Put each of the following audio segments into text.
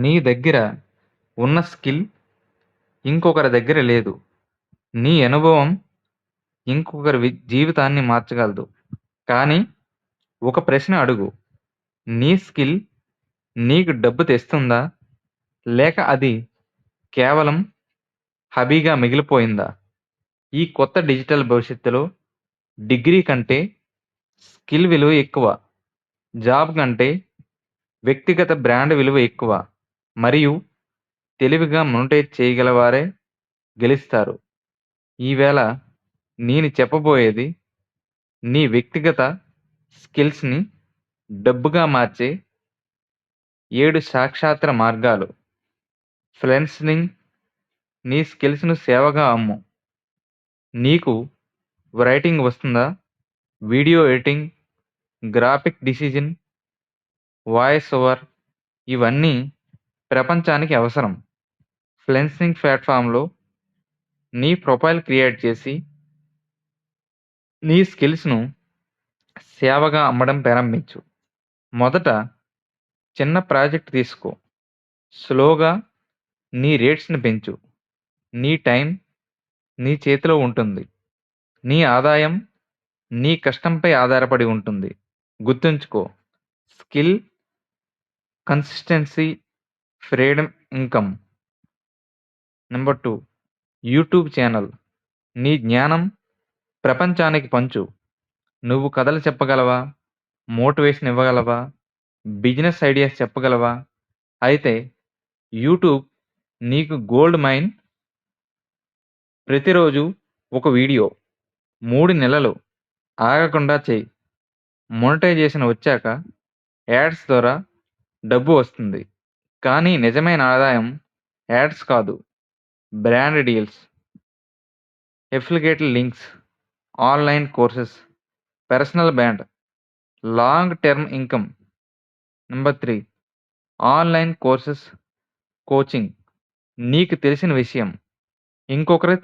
నీ దగ్గర ఉన్న స్కిల్ ఇంకొకరి దగ్గర లేదు. నీ అనుభవం ఇంకొకరి జీవితాన్ని మార్చగలదు. కానీ ఒక ప్రశ్న అడుగు. నీ స్కిల్ నీకు డబ్బు తెస్తుందా? లేక అది కేవలం హాబీగా మిగిలిపోయిందా? ఈ కొత్త డిజిటల్ భవిష్యత్తులో డిగ్రీ కంటే స్కిల్ విలువ ఎక్కువ. జాబ్ కంటే వ్యక్తిగత బ్రాండ్ విలువ ఎక్కువ. మరియు తెలివిగా మానిటైజ్ చేయగలవారే గెలుస్తారు. ఈవేళ నేను చెప్పబోయేది నీ వ్యక్తిగత స్కిల్స్‌ని డబ్బుగా మార్చే 7 సాక్షాత్ర మార్గాలు. ఫ్రీలాన్సింగ్ నీ స్కిల్స్‌ను సేవగా అమ్ము. నీకు రైటింగ్ వస్తుందా? Video editing, graphic design, voice over ఇవన్నీ ప్రపంచానికి అవసరం. ఫ్రీలాన్సింగ్ ప్లాట్‌ఫామ్‌లో నీ ప్రొఫైల్ క్రియేట్ చేసి నీ స్కిల్స్‌ను సేవగా అమ్మడం ప్రారంభించు. మొదట చిన్న ప్రాజెక్ట్ తీసుకో. స్లోగా నీ రేట్స్‌ని పెంచు. నీ టైం నీ చేతిలో ఉంటుంది. నీ ఆదాయం నీ కష్టంపై ఆధారపడి ఉంటుంది. గుర్తుంచుకో, skill, consistency, freedom income. Number 2, YouTube channel. నీ జ్ఞానం ప్రపంచానికి పంచు. నువ్వు కథలు చెప్పగలవా? మోటివేషన్ ఇవ్వగలవా? బిజినెస్ ఐడియాస్ చెప్పగలవా? అయితే యూట్యూబ్ నీకు గోల్డ్ మైన్. ప్రతిరోజు ఒక వీడియో 3 నెలలు ఆగకుండా చెయ్యి. మోనిటైజేషన్ వచ్చాక యాడ్స్ ద్వారా డబ్బు వస్తుంది. కానీ నిజమైన ఆదాయం యాడ్స్ కాదు, brand deals, affiliate links, online courses, personal brand, long term income. Number 3, online courses, coaching. నీకు తెలిసిన విషయం ఇంకొకరికి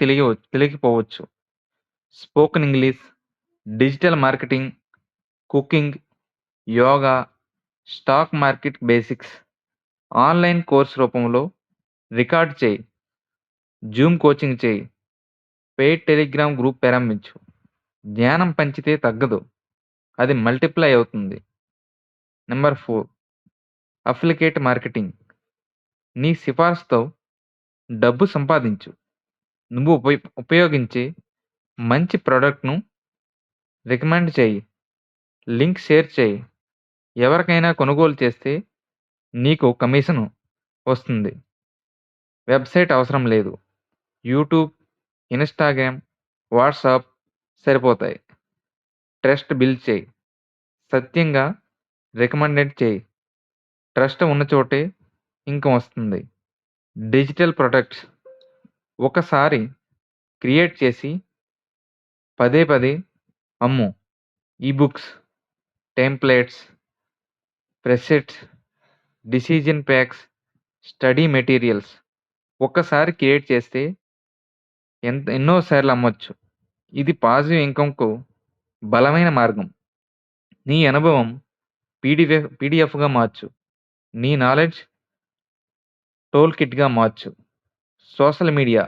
తెలియకపోవచ్చు. Spoken English, digital marketing, cooking, yoga, stock market basics online course రూపంలో రికార్డ్ చేయి. జూమ్ కోచింగ్ చేయి. పెయిడ్ టెలిగ్రామ్ గ్రూప్ ప్రారంభించు. జ్ఞానం పంచితే తగ్గదు, అది మల్టిప్లై అవుతుంది. Number 4, affiliate marketing. నీ సిఫార్సుతో డబ్బు సంపాదించు. నువ్వు ఉపయోగించే మంచి ప్రోడక్ట్ను రికమెండ్ చేయి. లింక్ షేర్ చేయి. ఎవరికైనా కొనుగోలు చేస్తే నీకు కమిషన్ వస్తుంది. వెబ్సైట్ అవసరం లేదు. యూట్యూబ్, ఇన్స్టాగ్రామ్, వాట్సాప్ సరిపోతాయి. ట్రస్ట్ బిల్డ్ చేయి. సత్యంగా రికమెండెడ్ చేయి. ట్రస్ట్ ఉన్న చోటే ఇన్కమ్ వస్తుంది. Digital products. ఒకసారి క్రియేట్ చేసి పదే పదే అమ్ము. Ebooks, templates, presets, decision packs, study materials. ఒక్కసారి క్రియేట్ చేస్తే ఎన్నోసార్లు అమ్మొచ్చు. ఇది పాజిటివ్ ఇన్కమ్కు బలమైన మార్గం. నీ అనుభవం పీడిఎఫ్గా మార్చు. నీ నాలెడ్జ్ టోల్ కిట్గా మార్చు. Social media,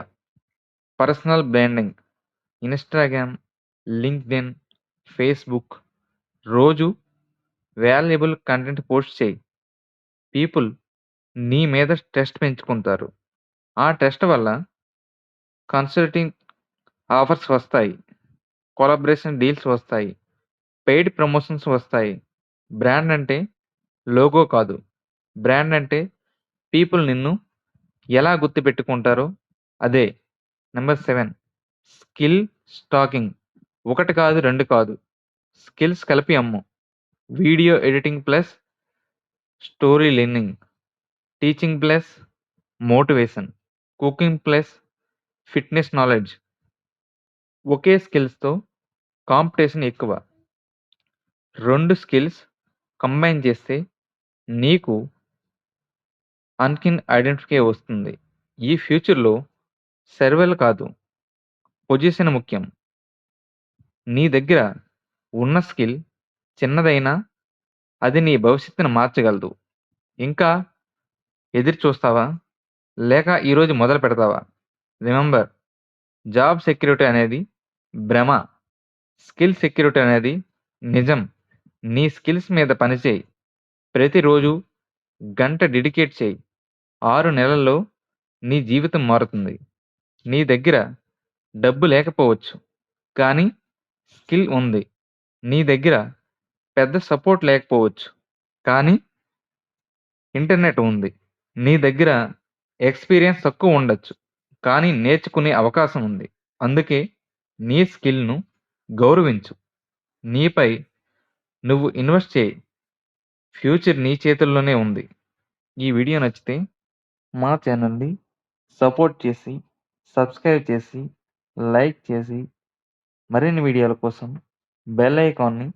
personal branding, Instagram, LinkedIn, Facebook. రోజు వాల్యుబుల్ కంటెంట్ పోస్ట్ చేయి. పీపుల్ నీ మీద ట్రస్ట్ పెంచుకుంటారు. ఆ ట్రస్ట్ వల్ల కన్సల్టింగ్ ఆఫర్స్ వస్తాయి, కొలాబరేషన్ డీల్స్ వస్తాయి, పెయిడ్ ప్రమోషన్స్ వస్తాయి. బ్రాండ్ అంటే లోగో కాదు. బ్రాండ్ అంటే పీపుల్ నిన్ను ఎలా గుర్తుపెట్టుకుంటారో అదే. Number 7, skill stacking. 1 కాదు, 2 కాదు, స్కిల్స్ కలిపి అమ్ము. Video editing plus story learning, teaching plus motivation, cooking plus fitness knowledge. ఒకే స్కిల్స్తో కాంపిటీషన్ ఎక్కువ. 2 స్కిల్స్ కంబైన్ చేస్తే నీకు ఐడెంటిఫై వస్తుంది. ఈ ఫ్యూచర్లో సర్వేలు కాదు, పొజిషన్ ముఖ్యం. నీ దగ్గర ఉన్న స్కిల్ చిన్నదైనా అది నీ భవిష్యత్తును మార్చగలదు. ఇంకా ఎదురు చూస్తావా? లేక ఈరోజు మొదలు పెడతావా? రిమెంబర్, జాబ్ సెక్యూరిటీ అనేది భ్రమ. స్కిల్ సెక్యూరిటీ అనేది నిజం. నీ స్కిల్స్ మీద పనిచేయి. ప్రతిరోజు గంట డెడికేట్ చేయి. 6 నెలల్లో నీ జీవితం మారుతుంది. నీ దగ్గర డబ్బు లేకపోవచ్చు, కానీ స్కిల్ ఉంది. నీ దగ్గర పెద్ద సపోర్ట్ లేకపోవచ్చు, కానీ ఇంటర్నెట్ ఉంది. నీ దగ్గర ఎక్స్‌పీరియన్స్ తక్కువ ఉండొచ్చు, కానీ నేర్చుకునే అవకాశం ఉంది. అందుకే నీ స్కిల్‌ను గౌరవించు. నీపై నువ్వు ఇన్వెస్ట్ చేయి. ఫ్యూచర్ నీ చేతుల్లోనే ఉంది. ఈ వీడియో నచ్చితే మా ఛానల్‌ని సపోర్ట్ చేసి, సబ్స్క్రైబ్ చేసి, లైక్ చేసి, మరిన్ని వీడియోల కోసం బెల్ ఐకాన్‌ని